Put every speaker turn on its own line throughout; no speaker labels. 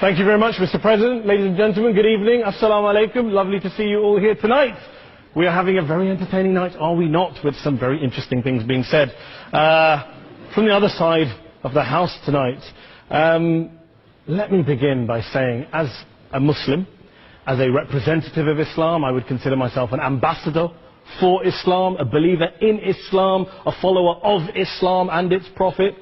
Thank you very much, Mr. President. Ladies and gentlemen, good evening. Assalamu alaikum. Lovely to see you all here tonight. We are having a very entertaining night, are we not, with some very interesting things being said. From the other side of the house tonight, let me begin by saying, as a Muslim, as a representative of Islam, I would consider myself an ambassador for Islam, a believer in Islam, a follower of Islam and its Prophet.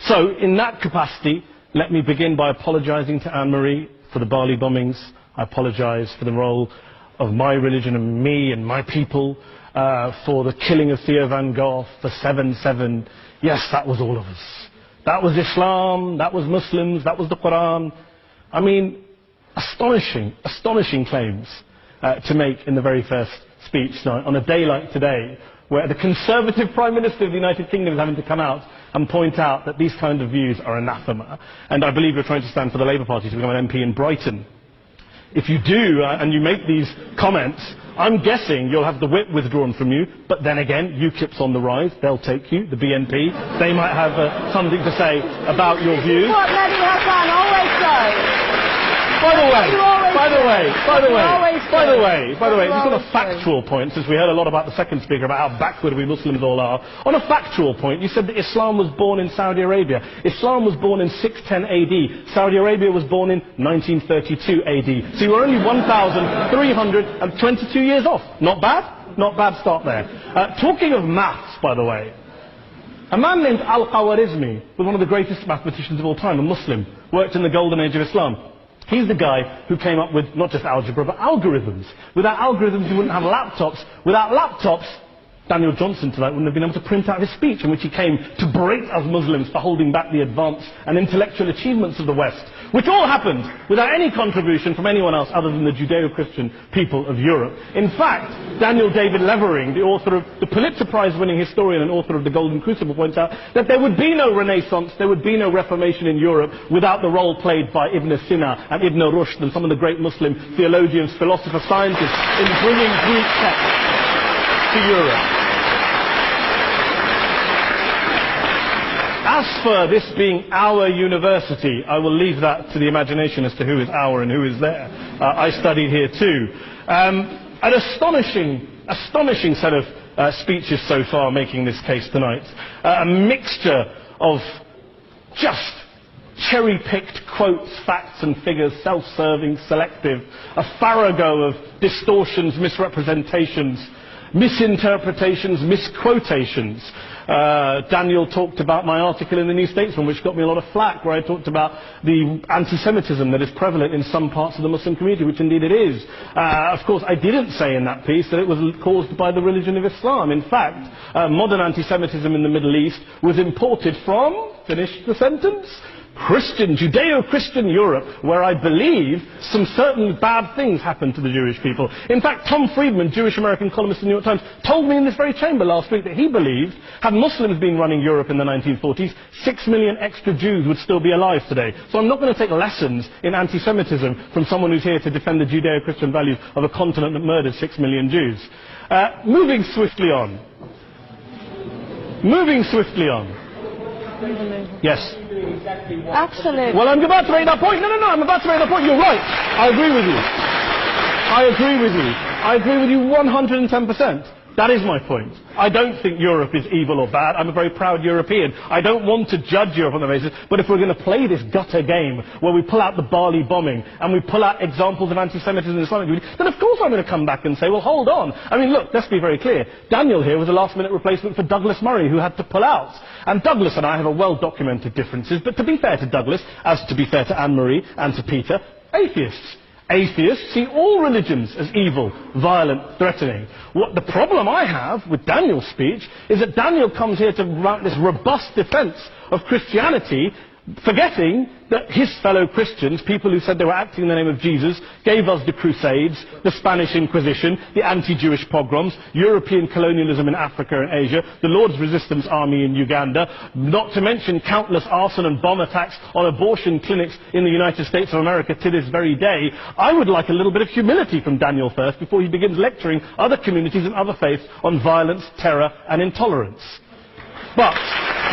So, in that capacity, let me begin by apologizing to Anne-Marie for the Bali bombings. I apologize for the role of my religion and me and my people, for the killing of Theo van Gogh, for 7/7. Yes, that was all of us. That was Islam, that was Muslims, that was the Quran. I mean, astonishing claims to make in the very first speech tonight, on a day like today, where the Conservative Prime Minister of the United Kingdom is having to come out and point out that these kind of views are anathema. And I believe you're trying to stand for the Labour Party to become an MP in Brighton. If you do, and you make these comments, I'm guessing you'll have the whip withdrawn from you, but then again, UKIP's on the rise, they'll take you, the BNP, they might have something to say about your views.
What Mehdi Hassan always says.
By the way, just on a factual point, since we heard a lot about the second speaker, about how backward we Muslims all are, on a factual point, you said that Islam was born in Saudi Arabia. Islam was born in 610 AD. Saudi Arabia was born in 1932 AD. So you were only 1,322 years off. Not bad? Not bad start there. Talking of maths, by the way, a man named Al-Khawarizmi was one of the greatest mathematicians of all time, a Muslim, worked in the golden age of Islam. He's the guy who came up with not just algebra, but algorithms. Without algorithms, you wouldn't have laptops. Without laptops, Daniel Johnson tonight wouldn't have been able to print out his speech in which he came to berate us Muslims for holding back the advance and intellectual achievements of the West, which all happened without any contribution from anyone else other than the Judeo-Christian people of Europe. In fact, Daniel David Levering, the author of the Pulitzer Prize-winning historian and author of The Golden Crucible, points out that there would be no Renaissance, there would be no Reformation in Europe without the role played by Ibn Sina and Ibn Rushd and some of the great Muslim theologians, philosophers, scientists in bringing Greek texts to Europe. As for this being our university, I will leave that to the imagination as to who is our and who is there. I studied here too. An astonishing set of speeches so far making this case tonight. A mixture of just cherry-picked quotes, facts and figures, self-serving, selective, a farrago of distortions, misrepresentations, misinterpretations, misquotations. Daniel talked about my article in the New Statesman, which got me a lot of flack, where I talked about the anti-Semitism that is prevalent in some parts of the Muslim community, which indeed it is. Of course, I didn't say in that piece that it was caused by the religion of Islam. In fact, modern anti-Semitism in the Middle East was imported from, finish the sentence, Judeo-Christian Europe, where I believe some certain bad things happened to the Jewish people. In fact, Tom Friedman, Jewish-American columnist in the New York Times, told me in this very chamber last week that he believed, had Muslims been running Europe in the 1940s, 6 million extra Jews would still be alive today. So I'm not going to take lessons in anti-Semitism from someone who's here to defend the Judeo-Christian values of a continent that murdered 6 million Jews. Moving swiftly on. Yes.
Absolutely.
Well, I'm about to make that point. No, I'm about to make that point. You're right. I agree with you. I agree with you 110%. That is my point. I don't think Europe is evil or bad. I'm a very proud European. I don't want to judge Europe on the basis, but if we're going to play this gutter game where we pull out the Bali bombing and we pull out examples of anti-Semitism in the Islamic community, then of course I'm going to come back and say, well, hold on. I mean, look, let's be very clear. Daniel here was a last-minute replacement for Douglas Murray, who had to pull out. And Douglas and I have a well-documented differences, but to be fair to Douglas, as to be fair to Anne-Marie and to Peter, atheists. Atheists see all religions as evil, violent, threatening. What the problem I have with Daniel's speech is that Daniel comes here to write this robust defense of Christianity, forgetting that his fellow Christians, people who said they were acting in the name of Jesus, gave us the Crusades, the Spanish Inquisition, the anti-Jewish pogroms, European colonialism in Africa and Asia, the Lord's Resistance Army in Uganda, not to mention countless arson and bomb attacks on abortion clinics in the United States of America to this very day. I would like a little bit of humility from Daniel first before he begins lecturing other communities and other faiths on violence, terror and intolerance. But,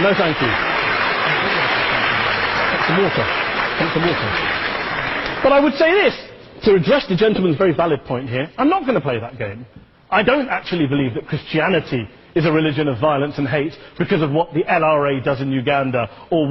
no thank you. Some water. But I would say this, to address the gentleman's very valid point here, I'm not going to play that game. I don't actually believe that Christianity is a religion of violence and hate because of what the LRA does in Uganda or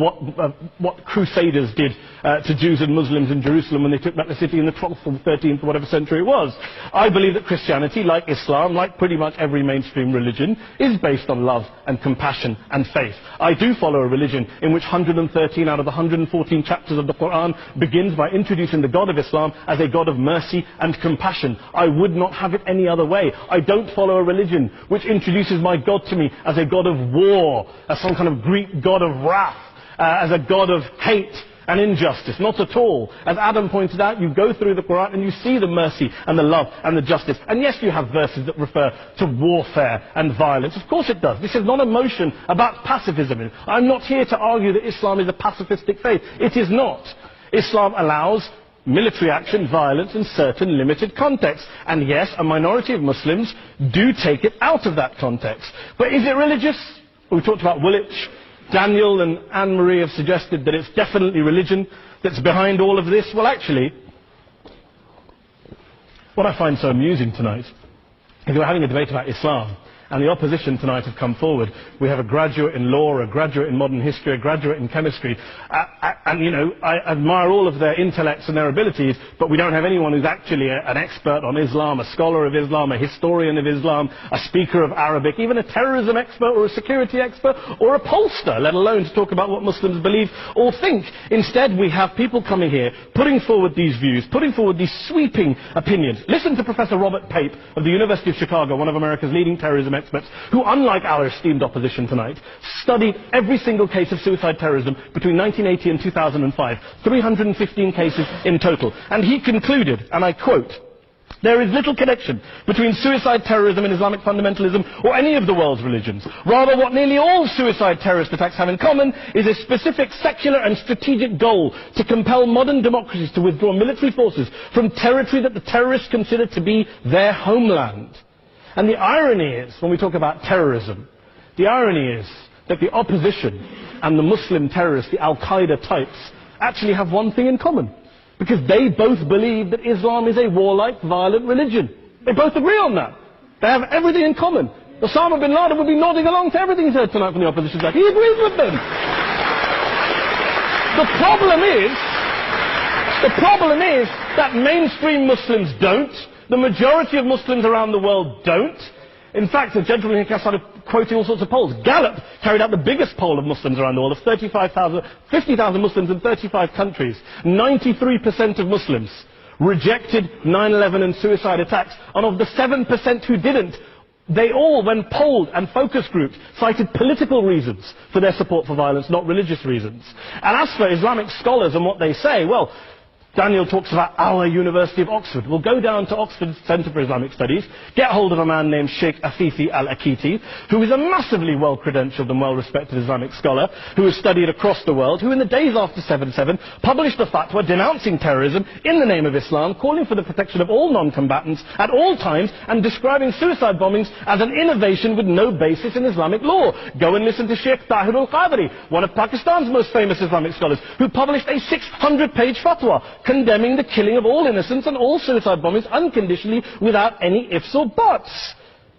what Crusaders did to Jews and Muslims in Jerusalem when they took back the city in the 12th or 13th or whatever century it was. I believe that Christianity, like Islam, like pretty much every mainstream religion, is based on love and compassion and faith. I do follow a religion in which 113 out of the 114 chapters of the Quran begins by introducing the God of Islam as a God of mercy and compassion. I would not have it any other way. I don't follow a religion which introduces my God to me as a God of war, as some kind of Greek God of wrath, as a God of hate and injustice. Not at all. As Adam pointed out, you go through the Quran and you see the mercy and the love and the justice. And yes, you have verses that refer to warfare and violence. Of course it does. This is not a motion about pacifism. I'm not here to argue that Islam is a pacifistic faith. It is not. Islam allows military action, violence in certain limited contexts. And yes, a minority of Muslims do take it out of that context. But is it religious? We talked about Woolwich. Daniel and Anne-Marie have suggested that it's definitely religion that's behind all of this. Well, actually, what I find so amusing tonight is we're having a debate about Islam, and the opposition tonight have come forward. We have a graduate in law, a graduate in modern history, a graduate in chemistry, and, you know, I admire all of their intellects and their abilities, but we don't have anyone who's actually an expert on Islam, a scholar of Islam, a historian of Islam, a speaker of Arabic, even a terrorism expert or a security expert or a pollster, let alone to talk about what Muslims believe or think. Instead, we have people coming here, putting forward these views, putting forward these sweeping opinions. Listen to Professor Robert Pape of the University of Chicago, one of America's leading terrorism experts, who, unlike our esteemed opposition tonight, studied every single case of suicide terrorism between 1980 and 2005, 315 cases in total. And he concluded, and I quote, "There is little connection between suicide terrorism and Islamic fundamentalism or any of the world's religions. Rather, what nearly all suicide terrorist attacks have in common is a specific secular and strategic goal to compel modern democracies to withdraw military forces from territory that the terrorists consider to be their homeland." And the irony is, when we talk about terrorism, the irony is that the opposition and the Muslim terrorists, the Al-Qaeda types, actually have one thing in common. Because they both believe that Islam is a warlike, violent religion. They both agree on that. They have everything in common. Osama bin Laden would be nodding along to everything he's heard tonight from the opposition side. He agrees with them. The problem is that mainstream Muslims don't. The majority of Muslims around the world don't. In fact, a gentleman here started quoting all sorts of polls. Gallup carried out the biggest poll of Muslims around the world, of 50,000 Muslims in 35 countries. 93% of Muslims rejected 9/11 and suicide attacks. And of the 7% who didn't, they all, when polled and focus grouped, cited political reasons for their support for violence, not religious reasons. And as for Islamic scholars and what they say, well, Daniel talks about our University of Oxford. We'll go down to Oxford Centre for Islamic Studies, get hold of a man named Sheikh Afifi al-Akiti, who is a massively well-credentialed and well-respected Islamic scholar, who has studied across the world, who in the days after 7/7 published a fatwa denouncing terrorism in the name of Islam, calling for the protection of all non-combatants at all times, and describing suicide bombings as an innovation with no basis in Islamic law. Go and listen to Sheikh Tahir al-Qadri, one of Pakistan's most famous Islamic scholars, who published a 600-page fatwa condemning the killing of all innocents and all suicide bombings unconditionally without any ifs or buts.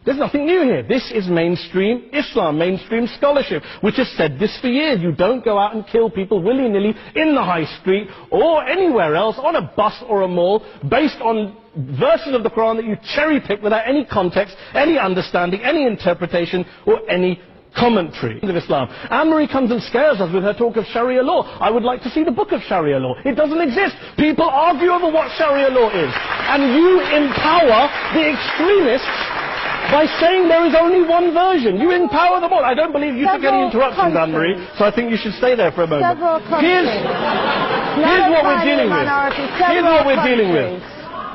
There's nothing new here. This is mainstream Islam, mainstream scholarship, which has said this for years. You don't go out and kill people willy-nilly in the high street or anywhere else, on a bus or a mall, based on verses of the Quran that you cherry-pick without any context, any understanding, any interpretation, or any commentary of Islam. Anne-Marie comes and scares us with her talk of Sharia law. I would like to see the book of Sharia law. It doesn't exist. People argue over what Sharia law is. And you empower the extremists by saying there is only one version. You empower them all. I don't believe you took any interruptions, Anne-Marie, so I think you should stay there for a moment. Here's what we're dealing with. Here's what we're dealing with.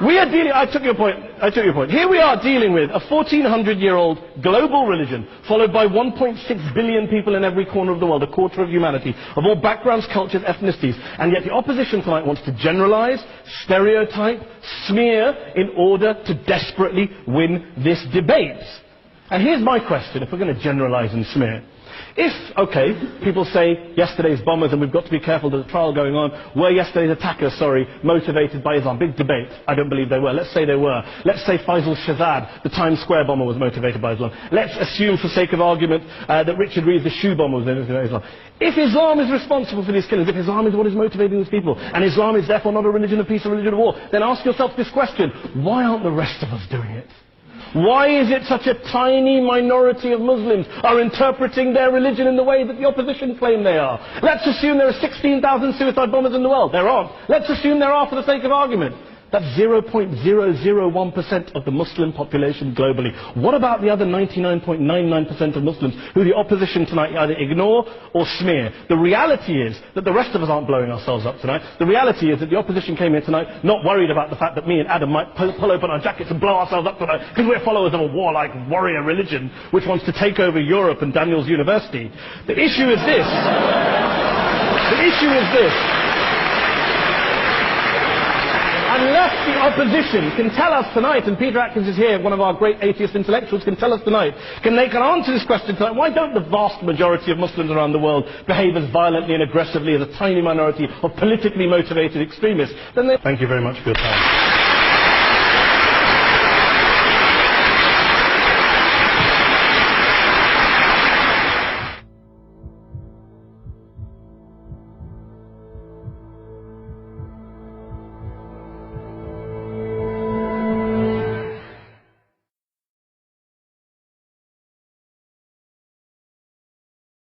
I took your point. Here we are dealing with a 1400-year-old global religion, followed by 1.6 billion people in every corner of the world, a quarter of humanity, of all backgrounds, cultures, ethnicities. And yet the opposition tonight wants to generalize, stereotype, smear, in order to desperately win this debate. And here's my question, if we're going to generalize and smear. If, okay, people say yesterday's bombers, and we've got to be careful, there's a trial going on, were yesterday's attackers, motivated by Islam? Big debate. I don't believe they were. Let's say they were. Let's say Faisal Shahzad, the Times Square bomber, was motivated by Islam. Let's assume, for sake of argument, that Richard Reeves, the shoe bomber, was motivated by Islam. If Islam is responsible for these killings, if Islam is what is motivating these people, and Islam is therefore not a religion of peace, a religion of war, then ask yourself this question: why aren't the rest of us doing it? Why is it such a tiny minority of Muslims are interpreting their religion in the way that the opposition claim they are? Let's assume there are 16,000 suicide bombers in the world. There aren't. Let's assume there are for the sake of argument. That's 0.001% of the Muslim population globally. What about the other 99.99% of Muslims who the opposition tonight either ignore or smear? The reality is that the rest of us aren't blowing ourselves up tonight. The reality is that the opposition came here tonight not worried about the fact that me and Adam might pull open our jackets and blow ourselves up tonight because we're followers of a warlike warrior religion which wants to take over Europe and Daniel's university. The issue is this. The issue is this. Unless the opposition can tell us tonight, and Peter Atkins is here, one of our great atheist intellectuals, can tell us tonight, can answer this question tonight: why don't the vast majority of Muslims around the world behave as violently and aggressively as a tiny minority of politically motivated extremists? Then they... Thank you very much for your time.